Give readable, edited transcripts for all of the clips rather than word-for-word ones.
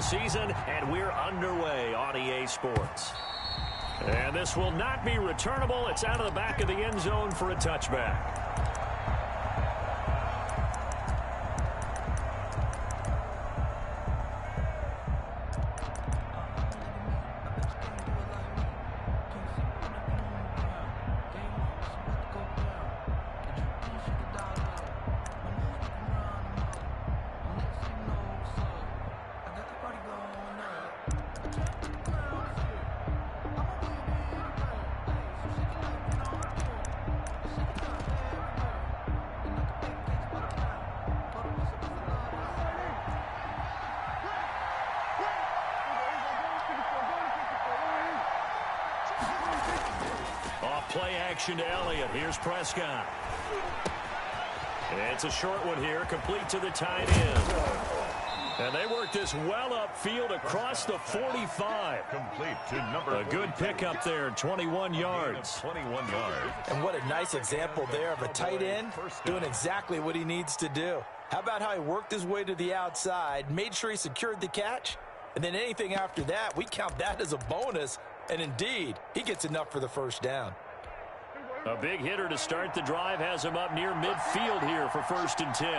NFL season, and we're underway on EA Sports. And this will not be returnable. It's out of the back of the end zone for a touchback. Play action to Elliott. Here's Prescott. It's a short one here, complete to the tight end. And they work this well upfield across the 45. Complete to number a good pickup there, 21 yards. 21 yards. And what a nice example there of a tight end doing exactly what he needs to do. How about how he worked his way to the outside, made sure he secured the catch, and then anything after that, we count that as a bonus. And indeed, he gets enough for the first down. A big hitter to start the drive has him up near midfield here for 1st and 10.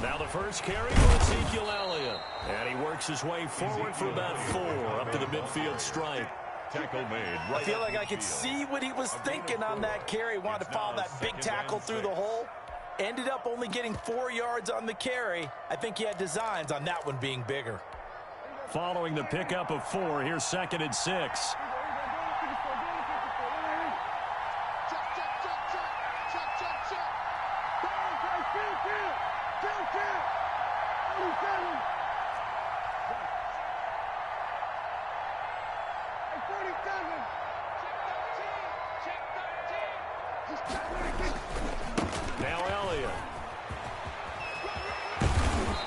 Now the first carry for Ezekiel Elliott. And he works his way forward for about 4 up to the midfield stripe. Tackle made. I feel like I could see what he was thinking on that carry. Wanted to follow that big tackle through the hole. Ended up only getting 4 yards on the carry. I think he had designs on that one being bigger. Following the pickup of 4, here's 2nd and 6. Now Elliott.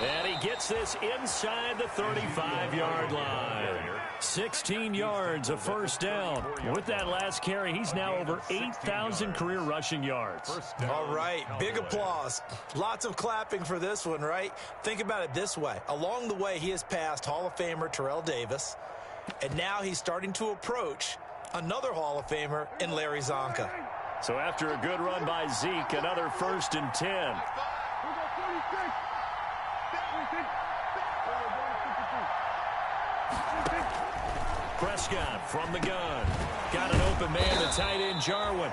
And he gets this inside the 35-yard line. 16 yards, a first down. With that last carry, he's now over 8,000 career rushing yards. All right, big applause. Lots of clapping for this one, right? Think about it this way. Along the way, he has passed Hall of Famer Terrell Davis, and now he's starting to approach another Hall of Famer in Larry Zonka. So after a good run by Zeke, another 1st and 10. Prescott from the gun. Got an open man, the tight end, Jarwin.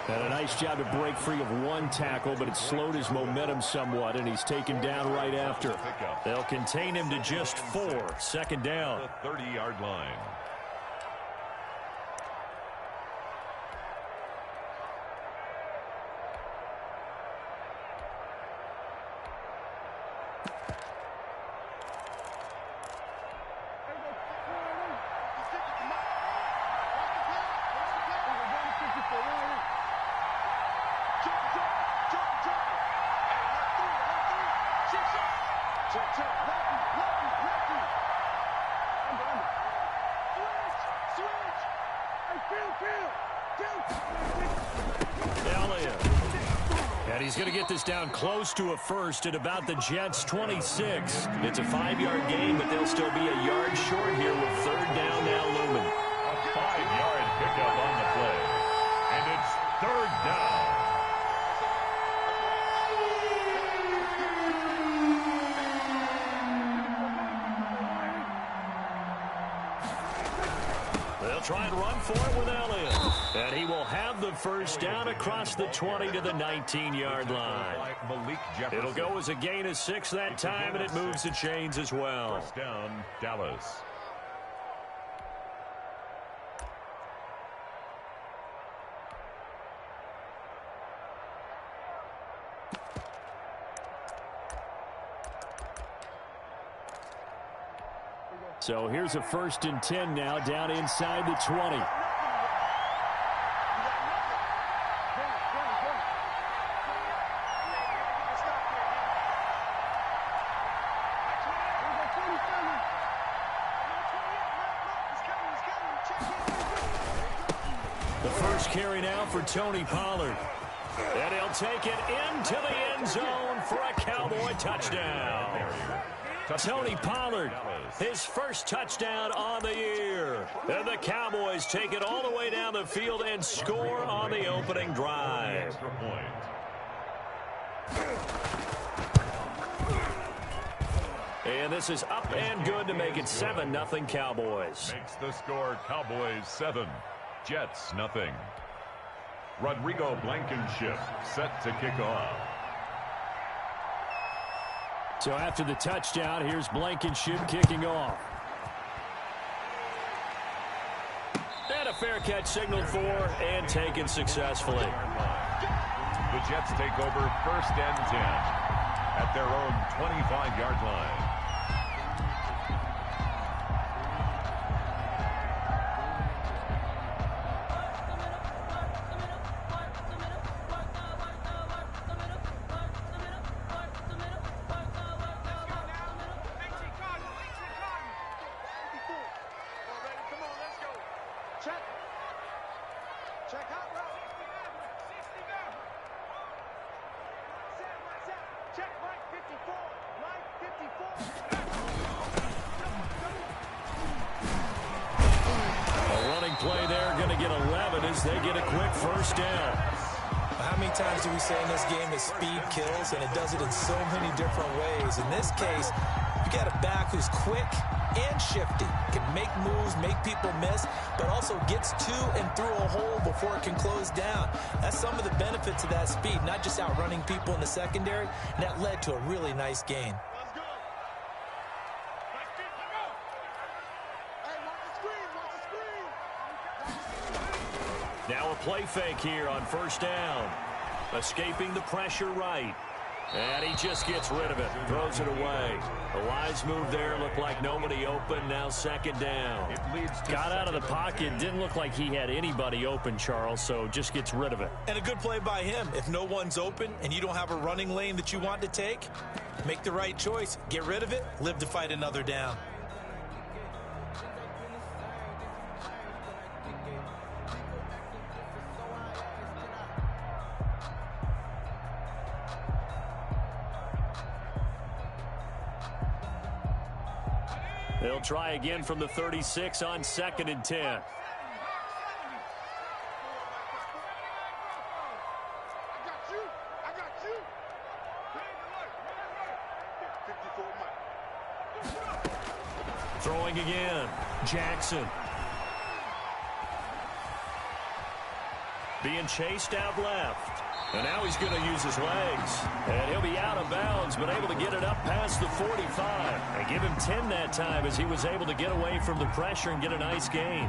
And a nice job to break free of one tackle, but it slowed his momentum somewhat, and he's taken down right after. They'll contain him to just 4. 2nd down. The 30-yard line. And he's going to get this down close to a first at about the Jets' 26. It's a 5-yard gain, but they'll still be a yard short here with 3rd down now looming. A 5-yard pickup on the play. And it's 3rd down. They'll try and run for it with Elliott. And he will have the first down across the 20 to the 19-yard line. It'll go as a gain of 6 that time, and it moves the chains as well. First down, Dallas. So here's a 1st and 10 now, down inside the 20. carry now for Tony Pollard. And he'll take it into the end zone for a Cowboy touchdown. Tony Pollard, his first touchdown on the year. And the Cowboys take it all the way down the field and score on the opening drive. And this is up and good to make it 7-0 Cowboys. Makes the score Cowboys 7, Jets nothing. Rodrigo Blankenship set to kick off. So after the touchdown, here's Blankenship kicking off. And a fair catch signaled for and taken successfully. The Jets take over 1st and 10 at their own 25-yard line. Play there, going to get 11 as they get a quick first down. How many times do we say in this game that speed kills, and it does it in so many different ways? In this case, you got a back who's quick and shifty, can make moves, make people miss, but also gets to and through a hole before it can close down. That's some of the benefits of that speed, not just outrunning people in the secondary, and that led to a really nice gain. Now a play fake here on first down. Escaping the pressure right. And he just gets rid of it. Throws it away. A wise move there. Looked like nobody open. Now 2nd down. Got out of the pocket. Didn't look like he had anybody open, Charles, so just gets rid of it. And a good play by him. If no one's open and you don't have a running lane that you want to take, make the right choice. Get rid of it. Live to fight another down. They'll try again from the 36 on 2nd and 10. Throwing again. Jackson. Being chased out left. And now he's going to use his legs. And he'll be out of bounds, but able to get it up past the 45. And give him 10 that time as he was able to get away from the pressure and get a nice gain.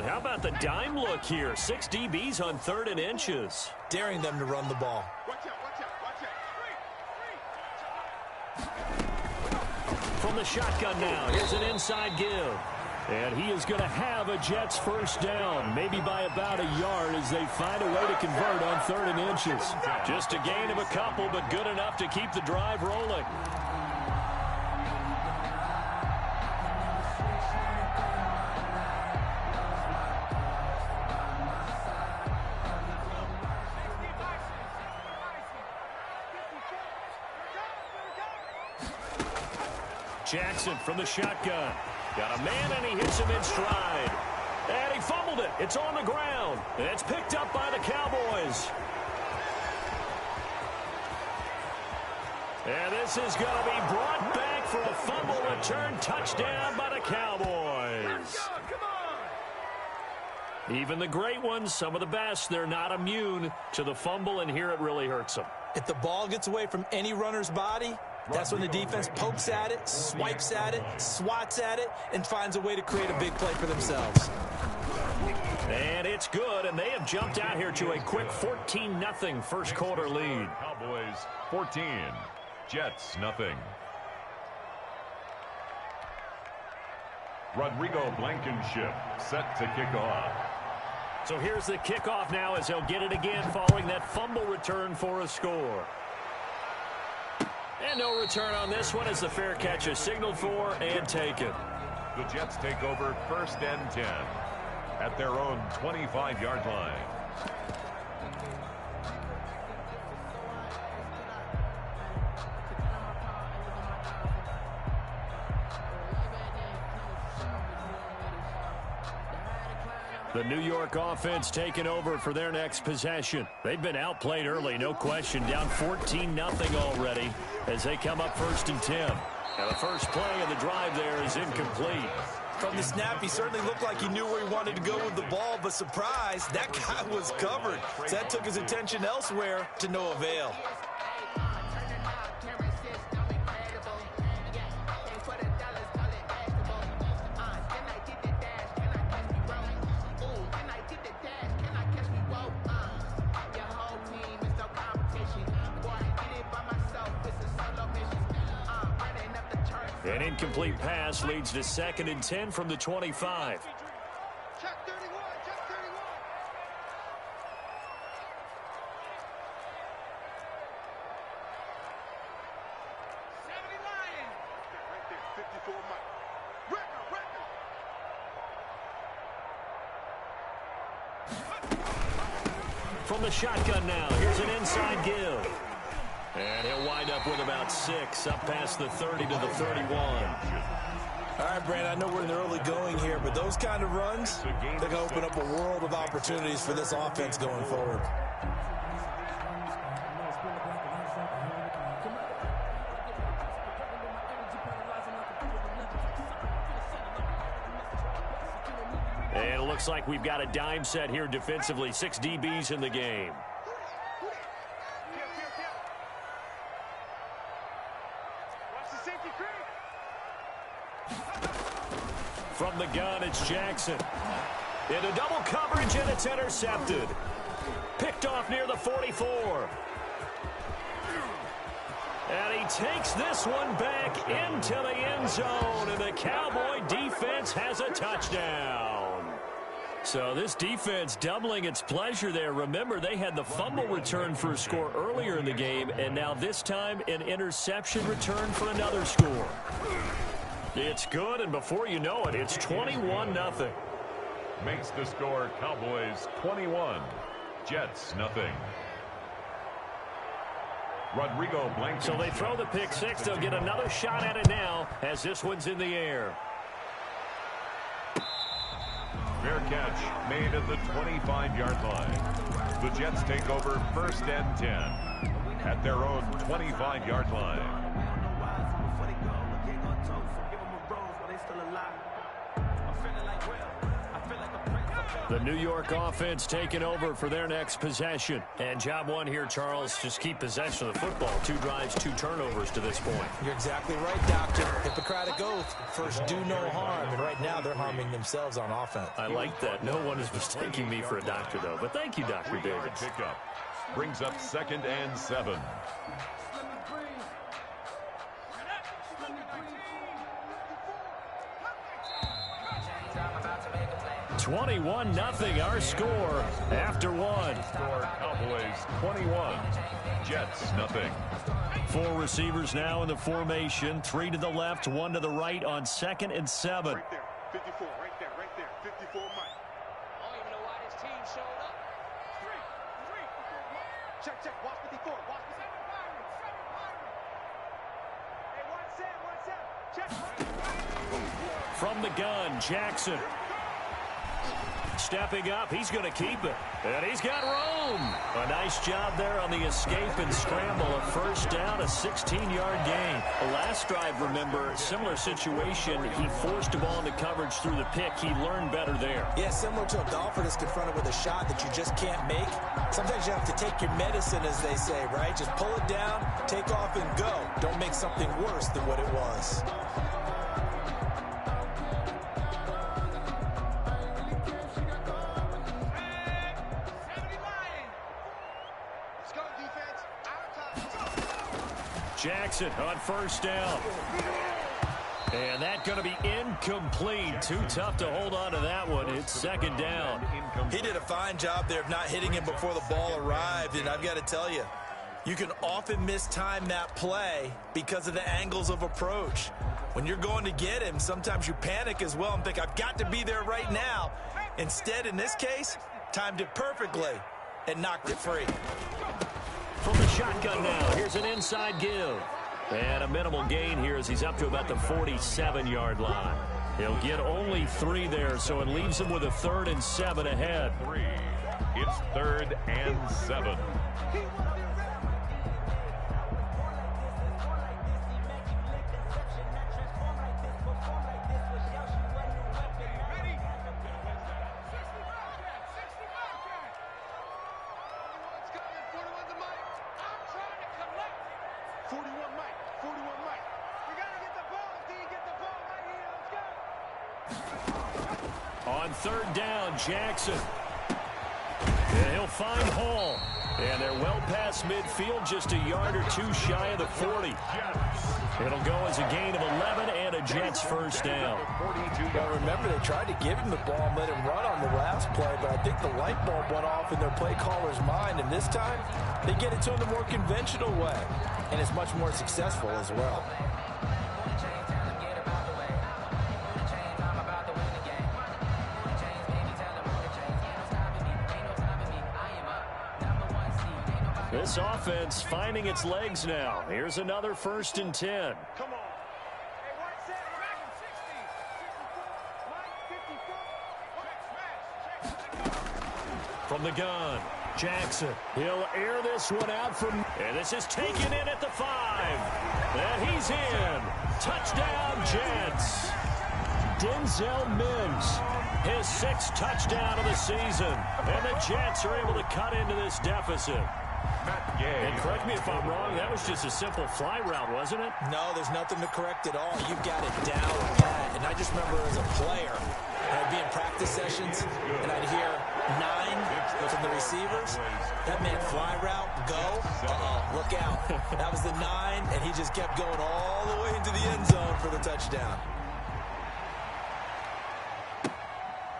How about the dime look here? 6 DBs on 3rd and inches. Daring them to run the ball. From the shotgun now, here's an inside give. And he is going to have a Jets first down, maybe by about a yard as they find a way to convert on 3rd and inches. Just a gain of a couple, but good enough to keep the drive rolling. Jackson from the shotgun. Got a man, and he hits him in stride. And he fumbled it. It's on the ground. And it's picked up by the Cowboys. And this is going to be brought back for a fumble return touchdown by the Cowboys. Even the great ones, some of the best, they're not immune to the fumble, and here it really hurts them. If the ball gets away from any runner's body, that's when the defense pokes at it, swipes at it, swats at it, and finds a way to create a big play for themselves. And it's good, and they have jumped out here to a quick 14-0 first quarter lead. Cowboys 14, Jets nothing. Rodrigo Blankenship set to kick off. So here's the kickoff now as they'll get it again following that fumble return for a score. And no return on this one as the fair catch is signaled for and taken. The Jets take over 1st and 10 at their own 25-yard line. The New York offense taking over for their next possession. They've been outplayed early, no question. Down 14-0 already as they come up 1st and 10. Now the first play of the drive there is incomplete. From the snap, he certainly looked like he knew where he wanted to go with the ball, but surprise, that guy was covered. So that took his attention elsewhere to no avail. An incomplete pass leads to 2nd and 10 from the 25. Check 31, check 31. Right there, 54 Mike. Record. From the shotgun now, here's an inside give. And he'll wind up with about 6, up past the 30 to the 31. All right, Brand, I know we're in the early going here, but those kind of runs, they're going to open up a world of opportunities for this offense going forward. And it looks like we've got a dime set here defensively. 6 DBs in the game. From the gun, it's Jackson. Into double coverage, and it's intercepted. Picked off near the 44. And he takes this one back into the end zone, and the Cowboy defense has a touchdown. So this defense doubling its pleasure there. Remember, they had the fumble return for a score earlier in the game, and now this time an interception return for another score. It's good, and before you know it, it's 21-0. Makes the score Cowboys 21, Jets nothing. Rodrigo Blankenship. So they throw the pick six. They'll get another shot at it now as this one's in the air. Fair catch made at the 25-yard line. The Jets take over 1st and 10 at their own 25-yard line. The New York offense taking over for their next possession. And job one here, Charles, just keep possession of the football. 2 drives, 2 turnovers to this point. You're exactly right, Doctor. Hippocratic oath, first do no harm. And right now they're harming themselves on offense. I like that. No one is mistaking me for a doctor, though. But thank you, Dr. Davis. Pickup brings up 2nd and 7. 21-0 our score after one. Score Cowboys 21, Jets nothing. 4 receivers now in the formation. 3 to the left, 1 to the right on 2nd and 7. Right there, 54, right there, 54 Mike. I don't even know why this team showed up. 3. Check, watch 54, watch 7 Byron. Hey, 1 set, check. From the gun, Jackson. Stepping up, he's going to keep it. And he's got room. A nice job there on the escape and scramble. A first down, a 16-yard gain. The last drive, remember, similar situation. He forced a ball into coverage through the pick. He learned better there. Yeah, similar to a golfer that's confronted with a shot that you just can't make. Sometimes you have to take your medicine, as they say, right? Just pull it down, take off, and go. Don't make something worse than what it was. Jackson on first down. And that's going to be incomplete. Too tough to hold on to that one. It's second down. He did a fine job there of not hitting him before the ball arrived, and I've got to tell you, you can often mistime that play because of the angles of approach. When you're going to get him, sometimes you panic as well and think, I've got to be there right now. Instead, in this case, timed it perfectly and knocked it free. From the shotgun now, here's an inside give. And a minimal gain here as he's up to about the 47-yard line. He'll get only 3 there, so it leaves him with a 3rd and 7 ahead. It's 3rd and 7. On 3rd down, Jackson. And he'll find Hall. And they're well past midfield, just a yard or 2 shy of the 40. It'll go as a gain of 11 and a Jets first down. Well, remember, they tried to give him the ball and let him run on the last play, but I think the light bulb went off in their play caller's mind, and this time they get it to him the more conventional way, and it's much more successful as well. This offense finding its legs now. Here's another 1st and 10. Come on. From the gun, Jackson. He'll air this one out from... And this is taken in at the 5. And he's in. Touchdown, Jets. Denzel Mims, his 6th touchdown of the season. And the Jets are able to cut into this deficit. And correct me if I'm wrong, that was just a simple fly route, wasn't it? No, there's nothing to correct at all. You've got it down pat. And I just remember as a player, I'd be in practice sessions, and I'd hear 9 from the receivers. That meant fly route, go. Look out. That was the 9, and he just kept going all the way into the end zone for the touchdown.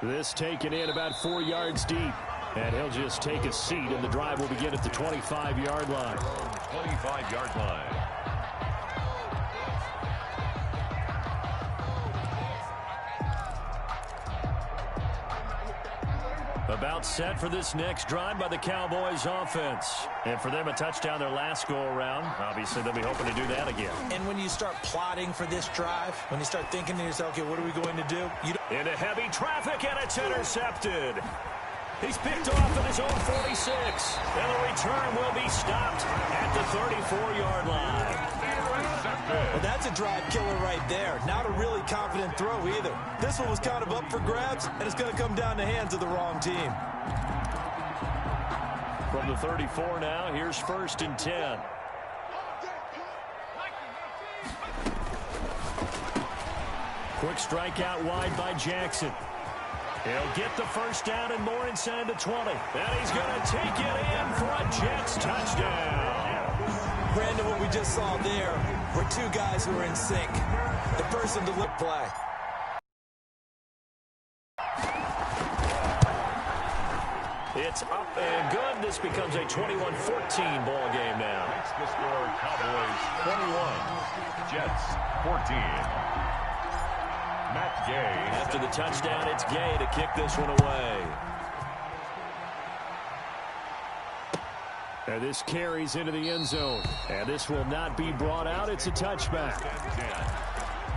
This taken in about 4 yards deep. And he'll just take a seat, and the drive will begin at the 25-yard line. 25-yard line. About set for this next drive by the Cowboys offense. And for them, a touchdown their last go-around. Obviously, they'll be hoping to do that again. And when you start plotting for this drive, when you start thinking to yourself, okay, what are we going to do? Into heavy traffic, and it's intercepted. He's picked off at his own 46. And the return will be stopped at the 34-yard line. Well, that's a drive killer right there. Not a really confident throw either. This one was kind of up for grabs, and it's going to come down the hands of the wrong team. From the 34 now, here's 1st and 10. Quick strike out wide by Jackson. He'll get the first down and more inside the 20. And he's going to take it in for a Jets touchdown. Brandon, what we just saw there were 2 guys who were in sync. The person to look play. It's up and good. This becomes a 21-14 ball game now. Makes the score Cowboys 21, Jets 14. Matt Gay. After the touchdown, it's Gay to kick this one away. And this carries into the end zone. And this will not be brought out. It's a touchback.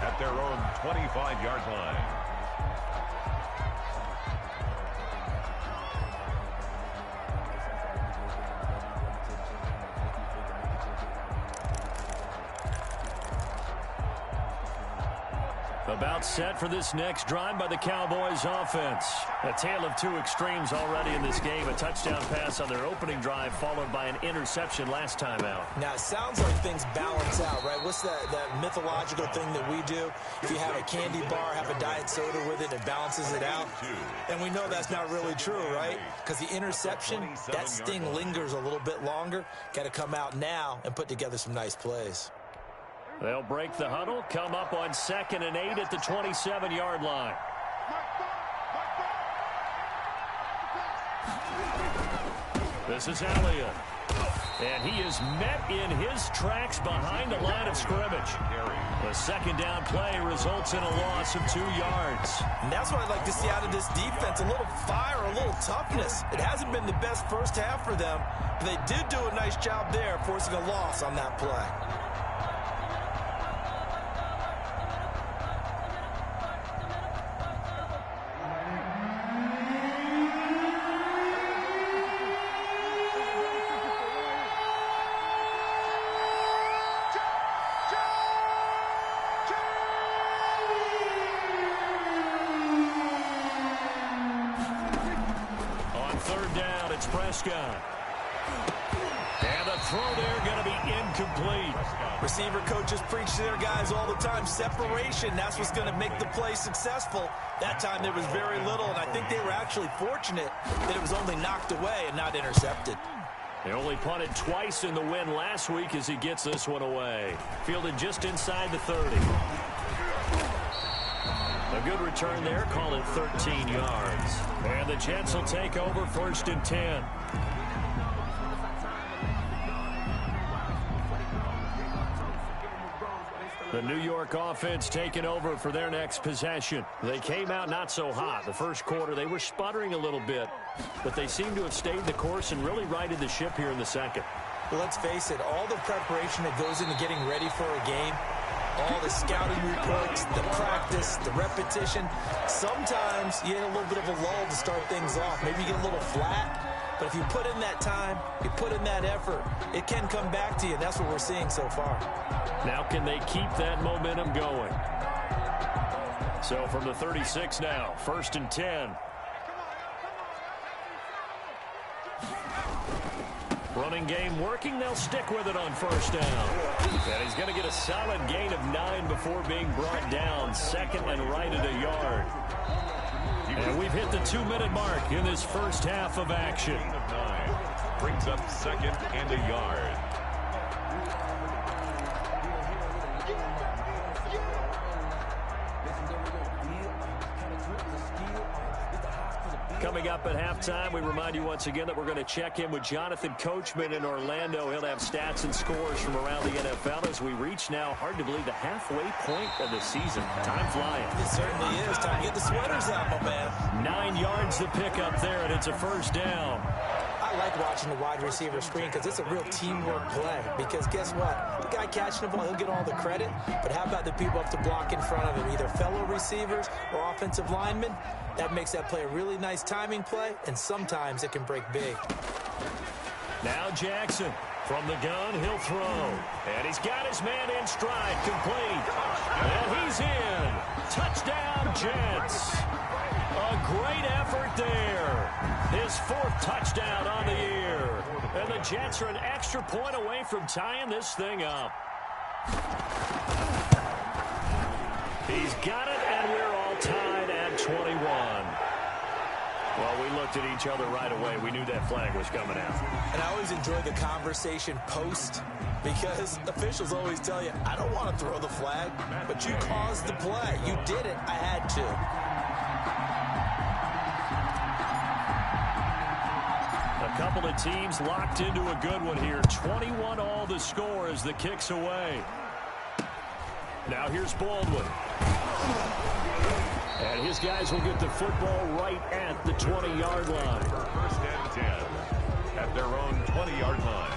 At their own 25-yard line. About set for this next drive by the Cowboys offense. A tale of 2 extremes already in this game. A touchdown pass on their opening drive followed by an interception last time out. Now, it sounds like things balance out, right? What's that mythological thing that we do? If you have a candy bar, have a diet soda with it, it balances it out. And we know that's not really true, right? Because the interception, that sting lingers a little bit longer. Got to come out now and put together some nice plays. They'll break the huddle, come up on 2nd and 8 at the 27-yard line. This is Elliott. And he is met in his tracks behind the line of scrimmage. The second down play results in a loss of 2 yards. And that's what I'd like to see out of this defense, a little fire, a little toughness. It hasn't been the best first half for them, but they did do a nice job there forcing a loss on that play. Prescott. And the throw there going to be incomplete. Receiver coaches preach to their guys all the time. Separation, that's what's going to make the play successful. That time there was very little, and I think they were actually fortunate that it was only knocked away and not intercepted. They only punted twice in the win last week as he gets this one away. Fielded just inside the 30. A good return there, call it 13 yards. And the Jets will take over 1st and 10. The New York offense taking over for their next possession. They came out not so hot. The first quarter, they were sputtering a little bit, but they seem to have stayed the course and really righted the ship here in the second. Well, let's face it, all the preparation that goes into getting ready for a game, all the scouting reports, the practice, the repetition. Sometimes you get a little bit of a lull to start things off. Maybe you get a little flat. But if you put in that time, you put in that effort, it can come back to you. And that's what we're seeing so far. Now can they keep that momentum going? So from the 36 now, 1st and 10. Running game working. They'll stick with it on 1st down. And he's going to get a solid gain of 9 before being brought down. 2nd and right at a yard. And we've hit the 2-minute mark in this first half of action. Brings up 2nd and a yard. Coming up at halftime, we remind you once again that we're going to check in with Jonathan Coachman in Orlando. He'll have stats and scores from around the NFL as we reach now, hard to believe, the halfway point of the season. Time flying. It certainly is. Time to get the sweaters out, my man. 9 yards to pick up there, and it's a 1st down. I like watching the wide receiver screen because it's a real teamwork play. Because guess what? The guy catching the ball, he'll get all the credit. But how about the people up to block in front of him, either fellow receivers or offensive linemen? That makes that play a really nice timing play, and sometimes it can break big. Now Jackson from the gun, he'll throw. And he's got his man in stride, complete. And he's in. Touchdown, Jets. A great effort there. His 4th touchdown on the year. And the Jets are an extra point away from tying this thing up. He's got it, and we're all tied at 21. Well, we looked at each other right away. We knew that flag was coming out. And I always enjoy the conversation post because officials always tell you, I don't want to throw the flag, but you caused the play. You did it. I had to. A couple of teams locked into a good one here. 21 all the score as the kick's away. Now here's Baldwin. And his guys will get the football right at the 20-yard line. 1st and 10 at their own 20-yard line.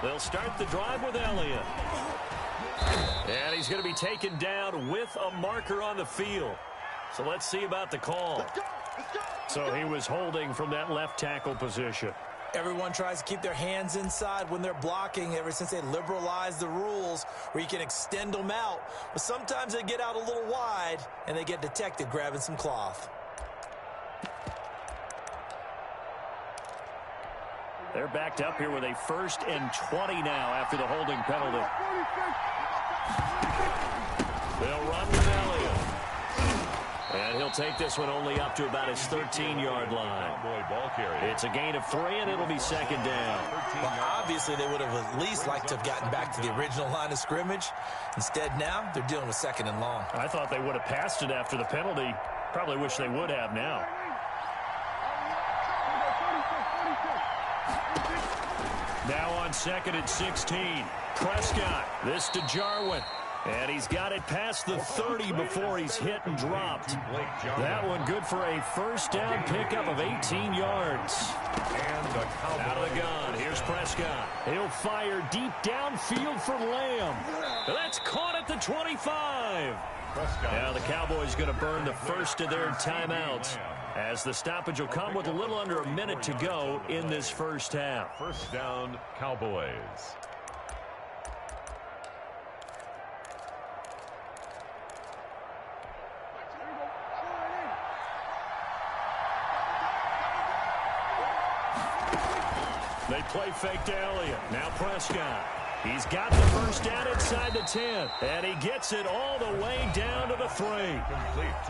They'll start the drive with Elliott. And he's going to be taken down with a marker on the field. So let's see about the call. So he was holding from that left tackle position. Everyone tries to keep their hands inside when they're blocking ever since they liberalized the rules where you can extend them out. But sometimes they get out a little wide and they get detected grabbing some cloth. They're backed up here with a 1st and 20 now after the holding penalty. They'll run with Elliott. And he'll take this one only up to about his 13-yard line. It's a gain of 3, and it'll be second down. Well, obviously, they would have at least liked to have gotten back to the original line of scrimmage. Instead, now they're dealing with second and long. I thought they would have passed it after the penalty. Probably wish they would have now. Now on second and 16. Prescott. This to Jarwin. And he's got it past the 30 before he's hit and dropped. That one good for a first down pickup of 18 yards. Out of the gun, here's Prescott. He'll fire deep downfield for Lamb. That's caught at the 25. Now the Cowboys going to burn the first of their timeouts, as the stoppage will come with a little under a minute to go in this first half. First down, Cowboys. They play fake to Elliott. Now Prescott. He's got the first down inside the 10. And he gets it all the way down to the 3.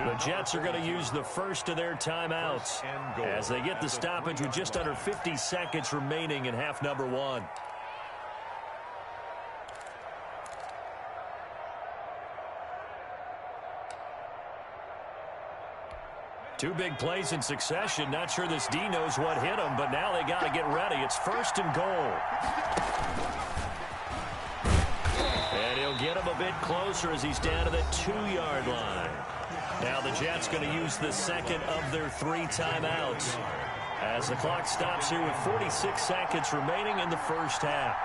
The Jets are going to use the first of their timeouts as they get the stoppage with just under 50 seconds remaining in half number 1. Two big plays in succession. Not sure this D knows what hit him, but now they got to get ready. It's first and goal. And he'll get him a bit closer as he's down to the 2-yard line. Now the Jets going to use the second of their 3 timeouts as the clock stops here with 46 seconds remaining in the first half.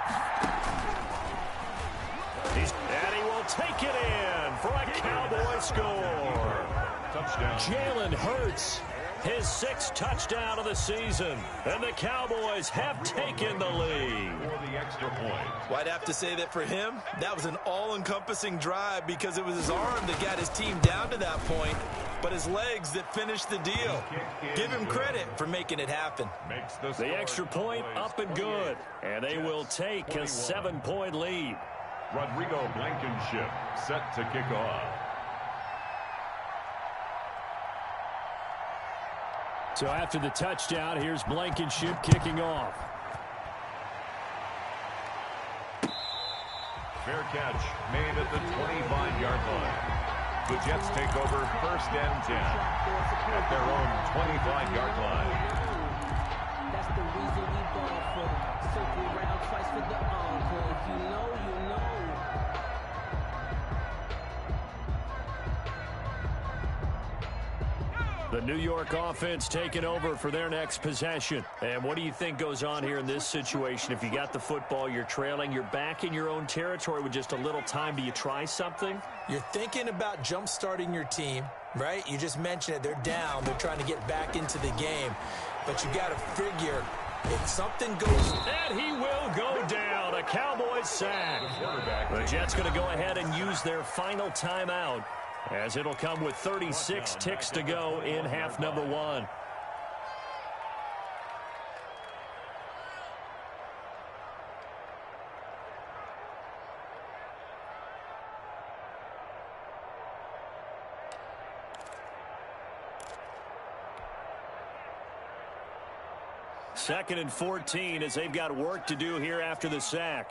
And he will take it in for a Cowboy score. Touchdown. Jalen Hurts, his 6th touchdown of the season, and the Cowboys have taken the lead. For the extra point. Well, I'd have to say that for him, that was an all-encompassing drive because it was his arm that got his team down to that point, but his legs that finished the deal. Give him credit for making it happen. The extra point up and good, and they will take a 7-point lead. Rodrigo Blankenship set to kick off. So after the touchdown, here's Blankenship kicking off. Fair catch made at the 25-yard line. The Jets take over first and 10 at their own 25-yard line. That's the reason we ball for circle round twice for the encore. If you know, you know. The New York offense taking over for their next possession. And what do you think goes on here in this situation? If you got the football, you're trailing, you're back in your own territory with just a little time. Do you try something? You're thinking about jump-starting your team, right? You just mentioned it. They're down. They're trying to get back into the game. But you got to figure if something goes... And he will go down. A Cowboys sack. The Jets going to go ahead and use their final timeout, as it'll come with 36 ticks to go in half number 1. Second and 14 as they've got work to do here after the sack.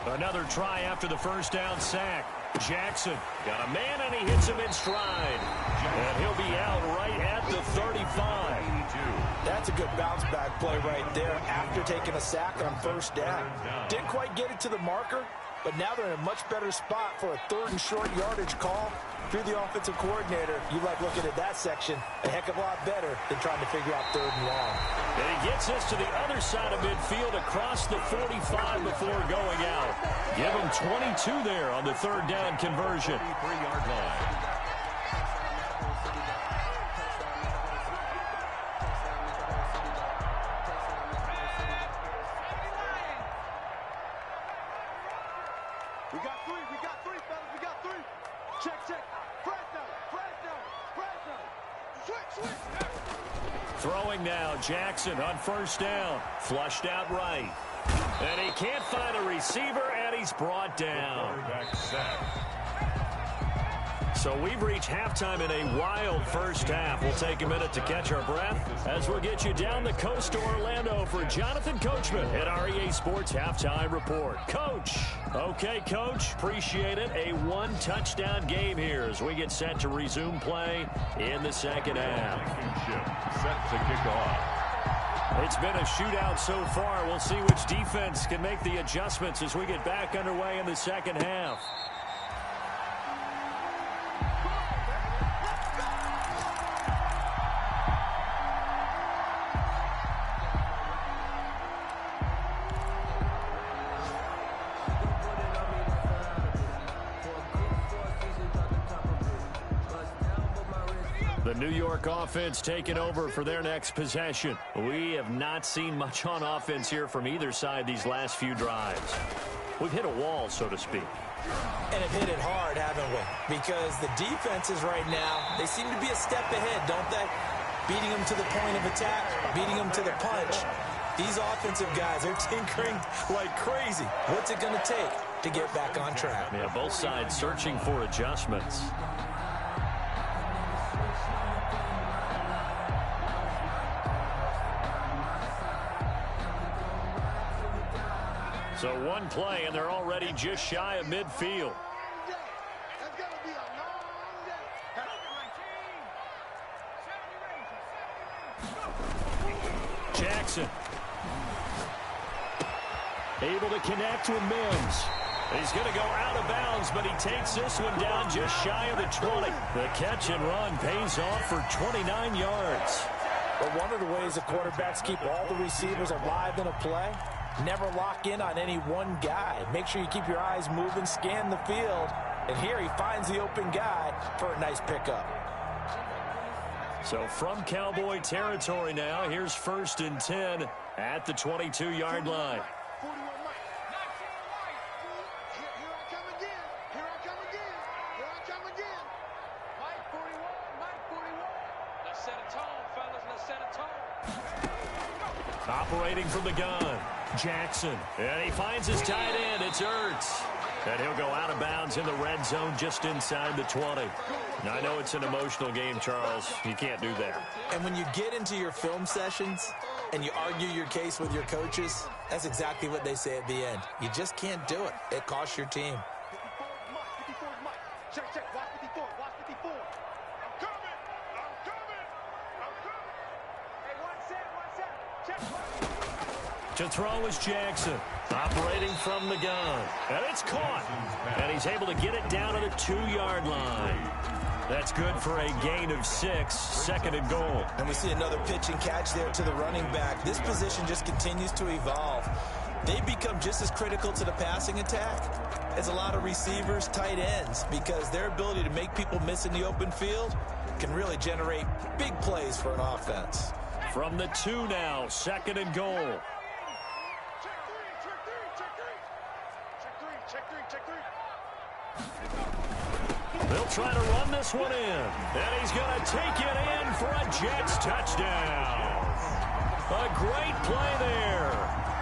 Another try after the first down sack. Jackson got a man, and he hits him in stride. And he'll be out right at the 35. That's a good bounce-back play right there after taking a sack on first down. Didn't quite get it to the marker, but now they're in a much better spot for a 3rd and short yardage call. If you're the offensive coordinator, you like looking at that section a heck of a lot better than trying to figure out 3rd and long. And he gets this to the other side of midfield across the 45 before going out. Give him 22 there on the 3rd down conversion. 3-yard line. We got three, fellas, we got 3. Check. Switch. Throwing now, Jackson on first down. Flushed out right. And he can't find a receiver, and he's brought down. Quarterback sack. So we've reached halftime in a wild first half. We'll take a minute to catch our breath as we'll get you down the coast to Orlando for Jonathan Coachman at our EA Sports Halftime Report. Coach. Okay, Coach. Appreciate it. A one-touchdown game here as we get set to resume play in the second half. Set to kick off. It's been a shootout so far. We'll see which defense can make the adjustments as we get back underway in the second half. The New York offense taking over for their next possession. We have not seen much on offense here from either side these last few drives. We've hit a wall, so to speak. And have hit it hard, haven't we? Because the defenses right now, they seem to be a step ahead, don't they? Beating them to the point of attack, beating them to the punch. These offensive guys are tinkering like crazy. What's it going to take to get back on track? Yeah, both sides searching for adjustments. So one play, and they're already just shy of midfield. Jackson. Able to connect with Mims. He's going to go out of bounds, but he takes this one down just shy of the 20. The catch and run pays off for 29 yards. But one of the ways the quarterbacks keep all the receivers alive in a play, never lock in on any one guy. Make sure you keep your eyes moving, scan the field. And here he finds the open guy for a nice pickup. So from Cowboy territory now, here's 1st and 10 at the 22-yard line. Operating from the gun, Jackson. And he finds his tight end. It's Ertz. And he'll go out of bounds in the red zone just inside the 20. Now, I know it's an emotional game, Charles. You can't do that. And when you get into your film sessions and you argue your case with your coaches, that's exactly what they say at the end. You just can't do it. It costs your team. Check, check. Watch 54. Watch 54. I'm coming. I'm coming. I'm coming. Hey, one set. Check. To throw is Jackson. Operating from the gun. And it's caught. And he's able to get it down to the 2-yard line. That's good for a gain of 6, 2nd and goal. And we see another pitch and catch there to the running back. This position just continues to evolve. They become just as critical to the passing attack as a lot of receivers, tight ends, because their ability to make people miss in the open field can really generate big plays for an offense. From the 2 now, 2nd and goal. They'll try to run this one in. And he's going to take it in for a Jets touchdown. A great play there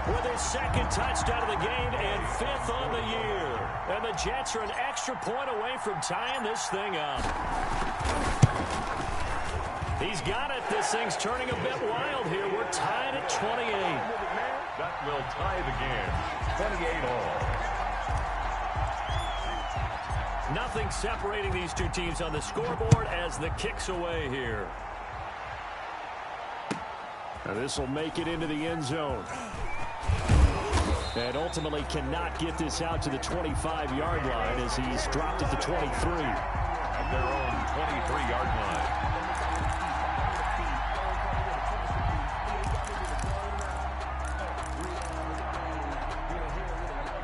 with his 2nd touchdown of the game and 5th on the year. And the Jets are an extra point away from tying this thing up. He's got it. This thing's turning a bit wild here. We're tied at 28. That will tie the game. 28 all. Nothing separating these two teams on the scoreboard as the kick's away here. And this will make it into the end zone. And ultimately cannot get this out to the 25-yard line as he's dropped at the 23. At their own 23-yard line.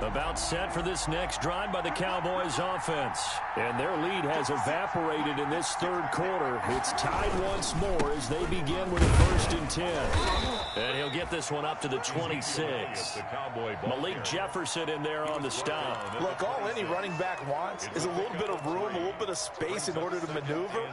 About set for this next drive by the Cowboys offense. And their lead has evaporated in this 3rd quarter. It's tied once more as they begin with a 1st and 10. And he'll get this one up to the 26. Malik Jefferson in there on the stop. Look, all any running back wants is a little bit of room, a little bit of space in order to maneuver.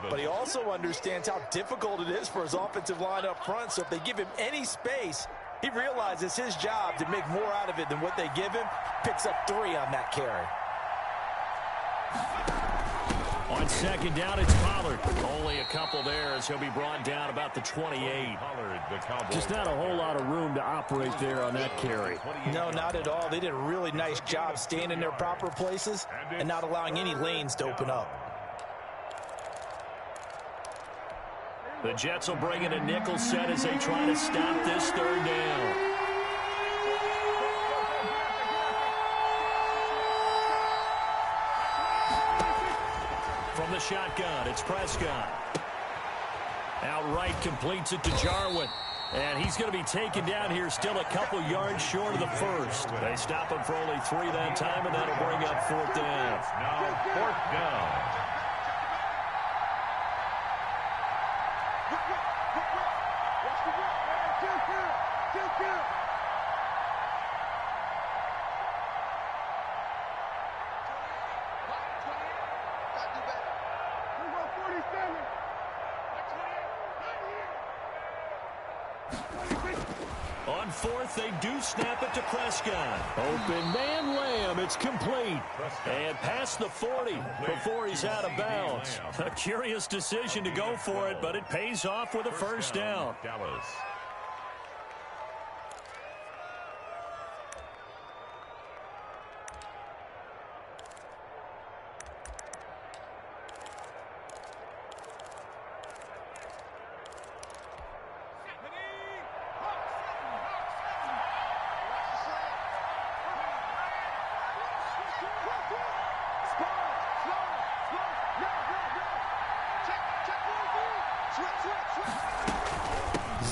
But he also understands how difficult it is for his offensive line up front. So if they give him any space, he realizes his job to make more out of it than what they give him. Picks up 3 on that carry. On second down, it's Pollard. Only a couple there as he'll be brought down about the 28. Just not a whole lot of room to operate there on that carry. No, not at all. They did a really nice job staying in their proper places and not allowing any lanes to open up. The Jets will bring in a nickel set as they try to stop this third down. From the shotgun, it's Prescott. Outright completes it to Jarwin. And he's going to be taken down here still a couple yards short of the first. They stop him for only 3 that time, and that'll bring up 4th down. Now 4th down. On 4th, they do snap it to Prescott. Open man Lamb, it's complete. And past the 40 before he's out of bounds. A curious decision to go for it, but it pays off with a first down. Dallas.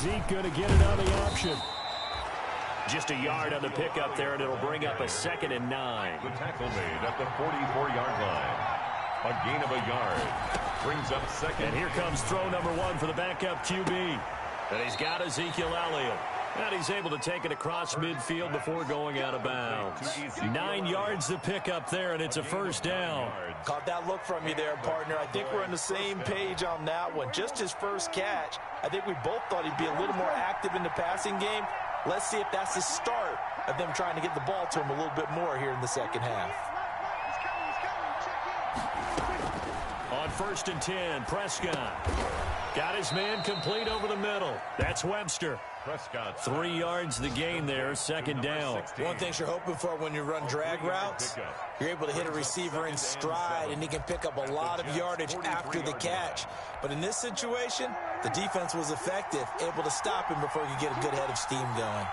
Zeke going to get another option. Just a yard on the pickup there, and it'll bring up a 2nd and 9. The tackle made at the 44-yard line. A gain of a yard. Brings up 2nd. And here comes throw number 1 for the backup QB. And he's got Ezekiel Elliott. And he's able to take it across midfield before going out of bounds. 9 yards to pick up there, and it's a first down. Caught that look from you there, partner. I think we're on the same page on that one. Just his first catch. I think we both thought he'd be a little more active in the passing game. Let's see if that's the start of them trying to get the ball to him a little bit more here in the second half. On 1st and 10, Prescott. Got his man complete over the middle. That's Webster. Prescott. 3 yards the gain there, 2nd down. One thing you're hoping for when you run drag routes, you're able to hit a receiver in stride, and he can pick up a lot of yardage after the catch. But in this situation, the defense was effective, able to stop him before he could get a good head of steam going.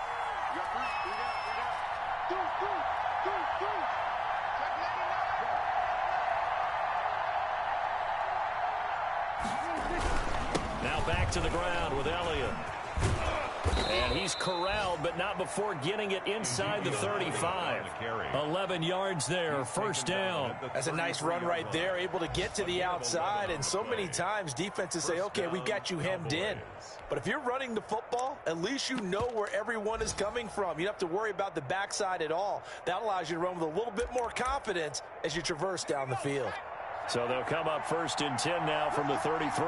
Now back to the ground with Elliott. And he's corralled, but not before getting it inside the 35. 11 yards there, first down. That's a nice run right there, able to get to the outside. And so many times defenses say, okay, we've got you hemmed in. But if you're running the football, at least you know where everyone is coming from. You don't have to worry about the backside at all. That allows you to run with a little bit more confidence as you traverse down the field. So they'll come up 1st and 10 now from the 33.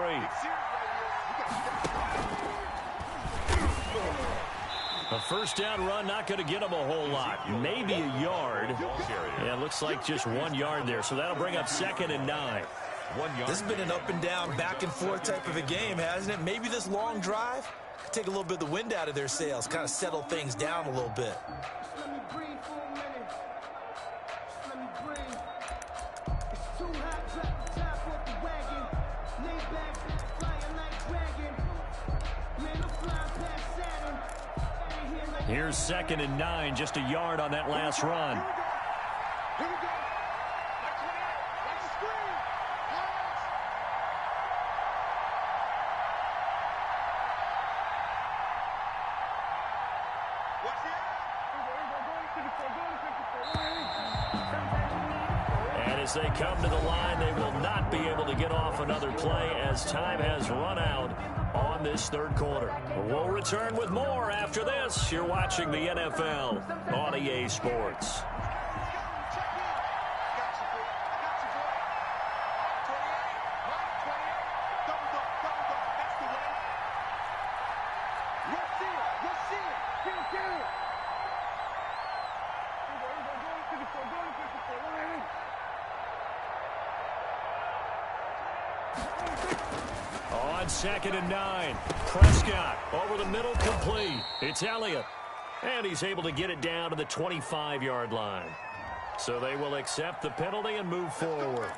A first down run, not going to get him a whole lot. Maybe a yard. Yeah, it looks like just 1 yard there. So that'll bring up 2nd and 9. This has been an up and down, back and forth type of a game, hasn't it? Maybe this long drive take a little bit of the wind out of their sails, kind of settle things down a little bit. Let me breathe for a minute. Let me breathe. It's too hot, drop the top off the wagon. Lay back, flying like dragon. Man, I'm flying past Saturn. Here's 2nd and 9, just a yard on that last run. Here we go. Watch the screen. Watch the And as they come to the line, they will not be able to get off another play as time has run out on this 3rd quarter. We'll return with more after this. You're watching the NFL on EA Sports. On 2nd and 9. Prescott over the middle, complete. It's Elliott. And he's able to get it down to the 25-yard line. So they will accept the penalty and move forward.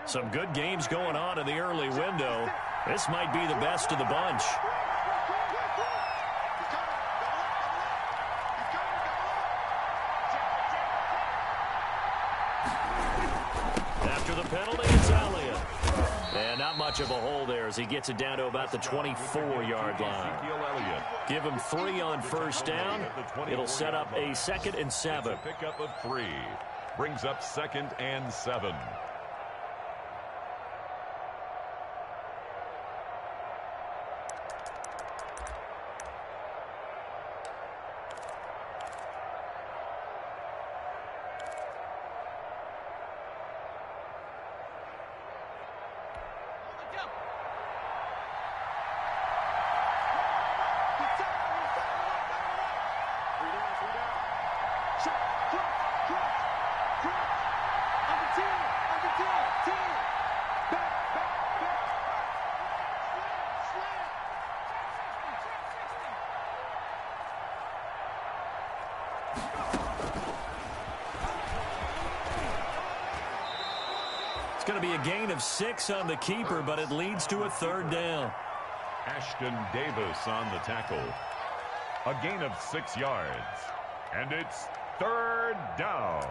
Some good games going on in the early window. This might be the best of the bunch. After the penalty, it's Elliott. And not much of a hole there as he gets it down to about the 24-yard line. Give him 3 on first down. It'll set up a 2nd and 7. Pickup of 3. Brings up 2nd and 7. It's going to be a gain of 6 on the keeper, but it leads to a 3rd down. Ashton Davis on the tackle. A gain of 6 yards. And it's 3rd down.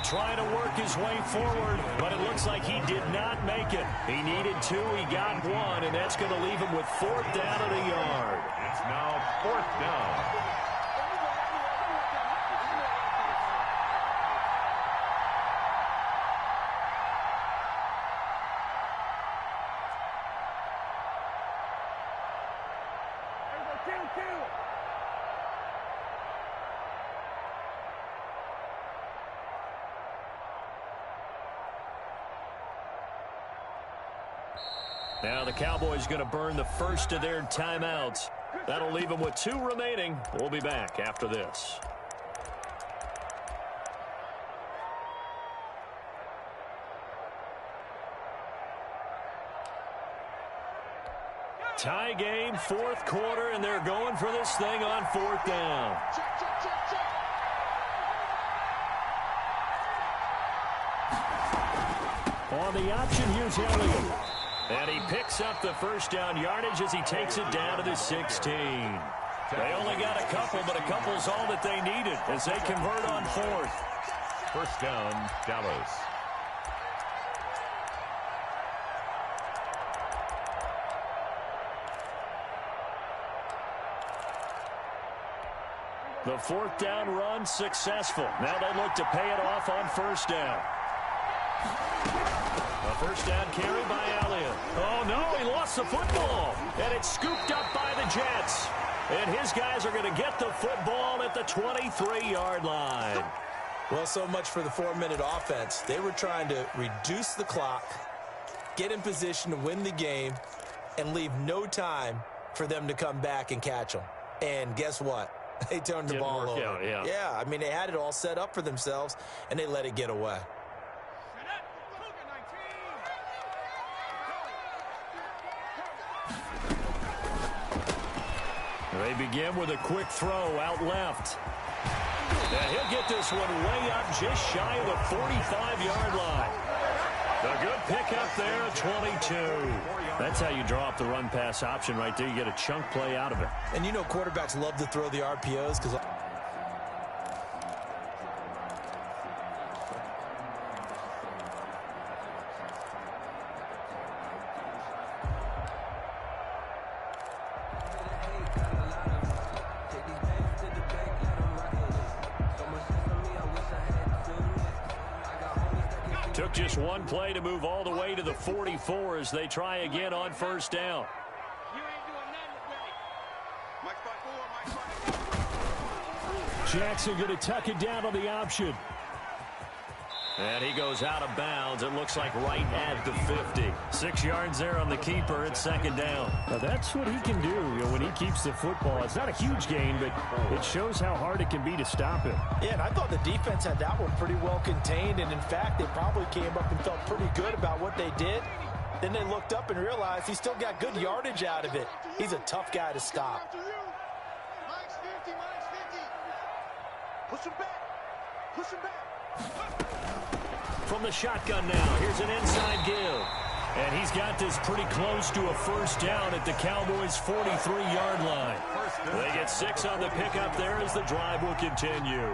Trying to work his way forward, but it looks like he did not make it. He needed 2, he got 1, and that's going to leave him with 4th down and a yard. It's now 4th down. Now the Cowboys going to burn the first of their timeouts. That'll leave them with 2 remaining. We'll be back after this. Tie game, 4th quarter, and they're going for this thing on 4th down. On the option, here's Elliott. And he picks up the first down yardage as he takes it down to the 16. They only got a couple, but a couple's all that they needed as they convert on 4th. First down, Dallas. The 4th down run successful. Now they look to pay it off on first down. A first down carry by Elliott. Oh, no, he lost the football. And it's scooped up by the Jets. And his guys are going to get the football at the 23-yard line. Well, so much for the 4-minute offense. They were trying to reduce the clock, get in position to win the game, and leave no time for them to come back and catch them. And guess what? They turned the ball over. Yeah, I mean, they had it all set up for themselves, and they let it get away. They begin with a quick throw out left. And he'll get this one way up just shy of the 45-yard line. A good pickup there at 22. That's how you draw up the run-pass option right there. You get a chunk play out of it. And you know quarterbacks love to throw the RPOs because took just one play to move all the way to the 44 as they try again on first down. You ain't doing nothing today. Mike 5-4. Jackson going to tuck it down on the option. And he goes out of bounds. It looks like right at the 50. 6 yards there on the keeper. It's second down. Now that's what he can do, when he keeps the football. It's not a huge gain, but it shows how hard it can be to stop him. Yeah, and I thought the defense had that one pretty well contained. And, in fact, they probably came up and felt pretty good about what they did. Then they looked up and realized he still got good yardage out of it. He's a tough guy to stop. Mike's 50, Mike's 50. Push him back. Push him back. From the shotgun now, here's an inside give. And he's got this pretty close to a first down at the Cowboys' 43-yard line. They get 6 on the pickup there as the drive will continue.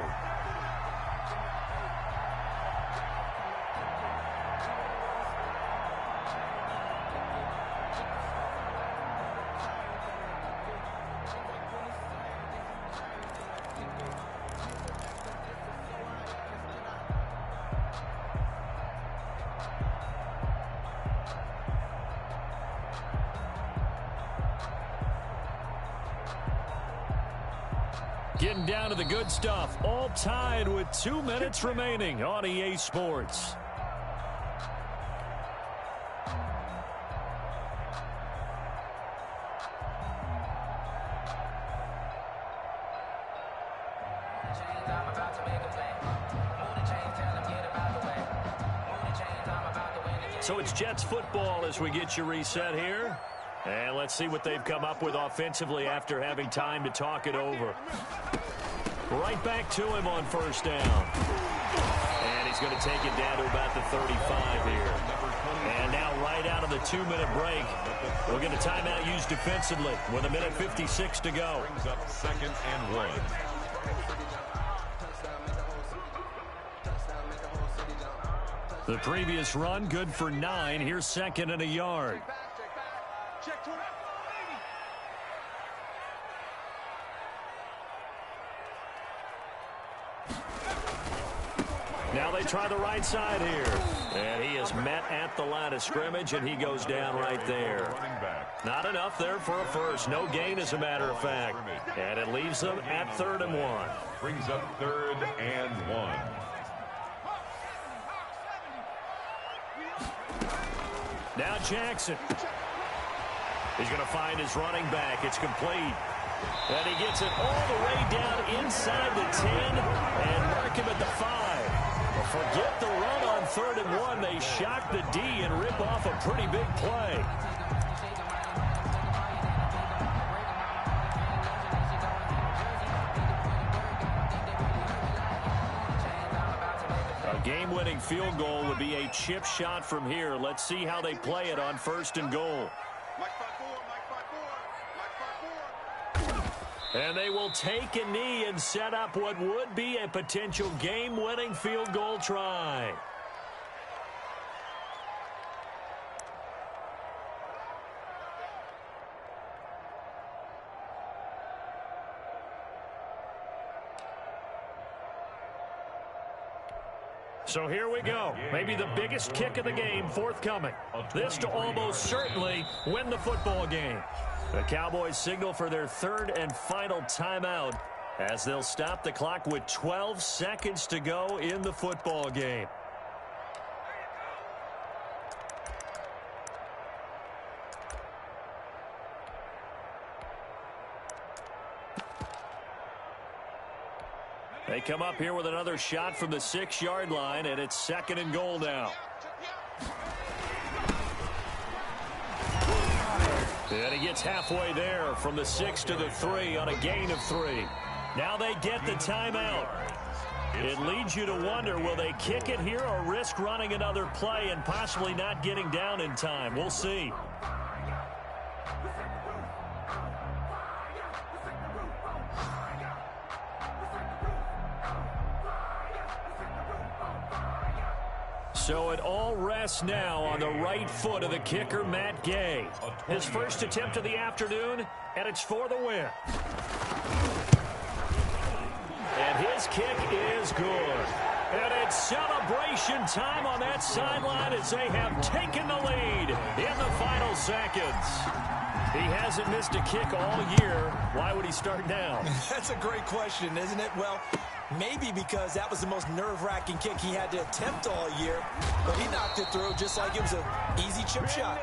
Getting down to the good stuff. All tied with 2 minutes remaining on EA Sports. So it's Jets football as we get you reset here. And let's see what they've come up with offensively after having time to talk it over. Right back to him on first down. And he's going to take it down to about the 35 here. And now right out of the 2-minute break, we'll get a timeout used defensively with 1:56 to go. Brings up 2nd and 1. The previous run, good for 9. Here's 2nd and a yard. Check to it. Now they try the right side here. And he is met at the line of scrimmage, and he goes down right there. Not enough there for a first. No gain, as a matter of fact. And it leaves them at 3rd and 1. Brings up 3rd and 1. Now Jackson. He's going to find his running back. It's complete. And he gets it all the way down inside the 10 and mark him at the 5. Well, forget the run on 3rd and 1. They shock the D and rip off a pretty big play. A game-winning field goal would be a chip shot from here. Let's see how they play it on 1st and goal. And they will take a knee and set up what would be a potential game-winning field goal try. So here we go. Maybe the biggest kick of the game forthcoming. This to almost certainly win the football game. The Cowboys signal for their 3rd and final timeout as they'll stop the clock with 12 seconds to go in the football game. They come up here with another shot from the 6-yard line, and it's 2nd and goal now. And he gets halfway there from the 6 to the 3 on a gain of 3. Now they get the timeout. It leads you to wonder, will they kick it here or risk running another play and possibly not getting down in time? We'll see. So it all rests now on the right foot of the kicker, Matt Gay. His first attempt of the afternoon, and it's for the win. And his kick is good. And it's celebration time on that sideline as they have taken the lead in the final seconds. He hasn't missed a kick all year. Why would he start now? That's a great question, isn't it? Well, maybe because that was the most nerve-wracking kick he had to attempt all year, but he knocked it through just like it was an easy chip shot.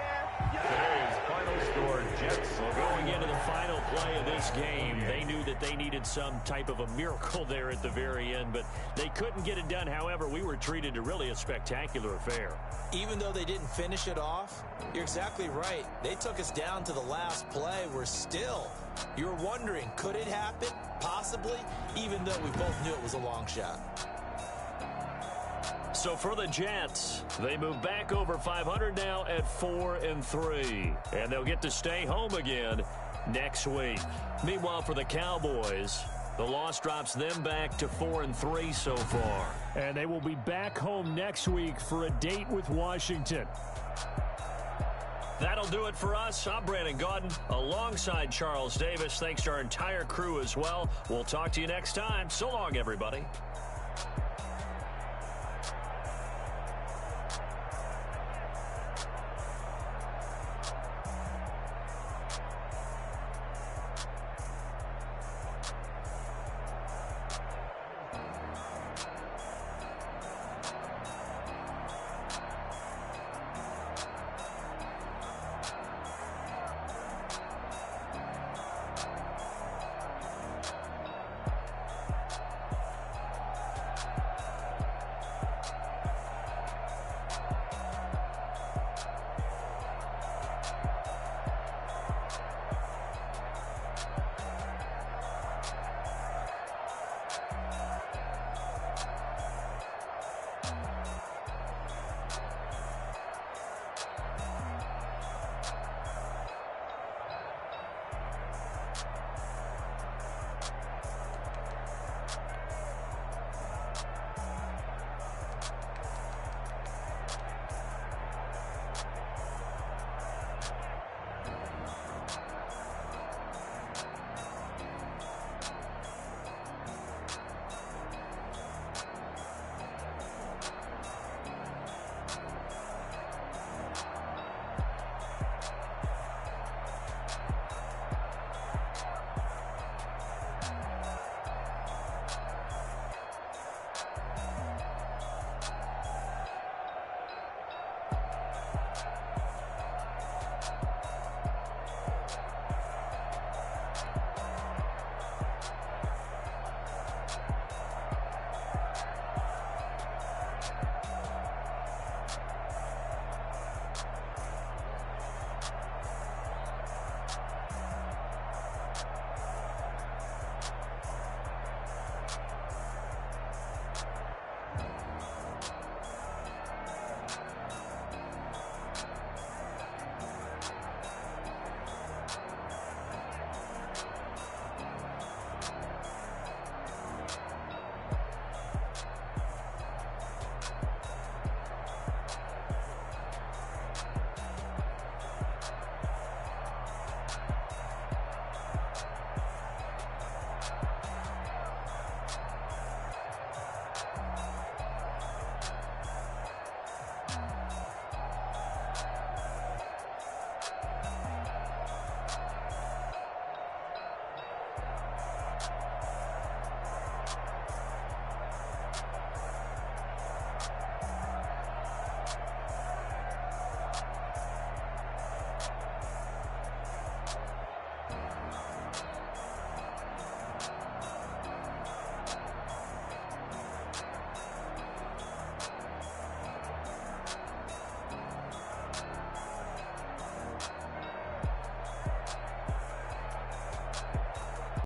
Today's final score, Jets. Going into the final play of this game, they knew that they needed some type of a miracle there at the very end, but they couldn't get it done. However, we were treated to really a spectacular affair. Even though they didn't finish it off, you're exactly right. They took us down to the last play. You're wondering, could it happen? Possibly, even though we both knew it was a long shot. So for the Jets, they move back over 500 now at 4-3. And they'll get to stay home again next week. Meanwhile, for the Cowboys, the loss drops them back to 4-3 so far. And they will be back home next week for a date with Washington. That'll do it for us. I'm Brandon Gaudin alongside Charles Davis. Thanks to our entire crew as well. We'll talk to you next time. So long, everybody.